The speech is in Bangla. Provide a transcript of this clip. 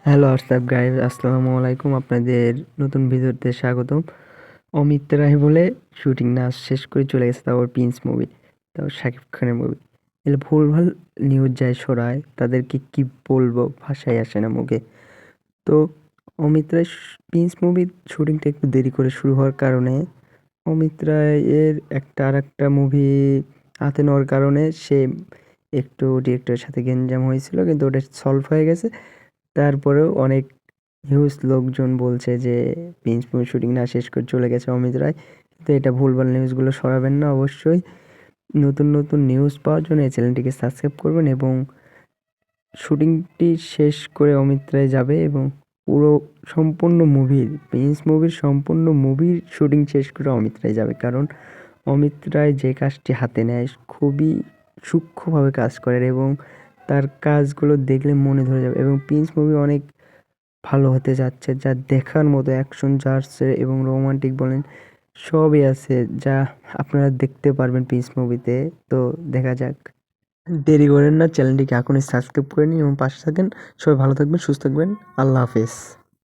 হ্যালো হোয়াটসঅ্যাপ গাইস, আসসালামু আলাইকুম। আপনাদের নতুন ভিডিওতে স্বাগতম। অমিত রায় বলে শুটিং না শেষ করে চলে গেছে, তাও প্রিন্স মুভি, তাও শাকিব খানের মুভি। এগুলো ভুলভাল নিউজ যায় ছড়ায়, তাদেরকে কি বলবো, ভাষায় আসে না মুখে। তো অমিত রায় প্রিন্স মুভির শুটিংটা একটু দেরি করে শুরু হওয়ার কারণে অমিত রায়ের আরেকটা মুভি হাতে নেওয়ার কারণে সে একটু ডিরেক্টরের সাথে গ্যাঞ্জাম হয়েছিল, কিন্তু ওটা সলভ হয়ে গেছে। তারপরেও অনেক হিউজ লোকজন বলছে যে প্রিন্স মুভি শুটিং না শেষ করে চলে গেছে অমিত রায়। তো এটা ভুলভাল নিউজগুলো ছড়াবেন না অবশ্যই। নতুন নতুন নিউজ পাওয়ার জন্য এই চ্যানেলটিকে সাবস্ক্রাইব করবেন, এবং শুটিংটি শেষ করে অমিত রায় যাবে এবং পুরো সম্পূর্ণ মুভির প্রিন্স মুভির সম্পূর্ণ মুভির শুটিং শেষ করে অমিত রায় যাবে। কারণ অমিত রায় যে কাজটি হাতে নেয় খুবই সূক্ষ্মভাবে কাজ করে, এবং তার কাজগুলো দেখলে মনে ধরে যাবে। এবং প্রিন্স মুভি অনেক ভালো হতে যাচ্ছে, যা দেখার মতো অ্যাকশন যা আসছে এবং রোমান্টিক বলেন সবই আছে, যা আপনারা দেখতে পারবেন প্রিন্স মুভিতে। তো দেখা যাক, দেরি করেন না, চ্যানেলটিকে এখনই সাবস্ক্রাইব করে নিন এবং পাশে থাকেন। সবাই ভালো থাকবেন, সুস্থ থাকবেন। আল্লাহ হাফেজ।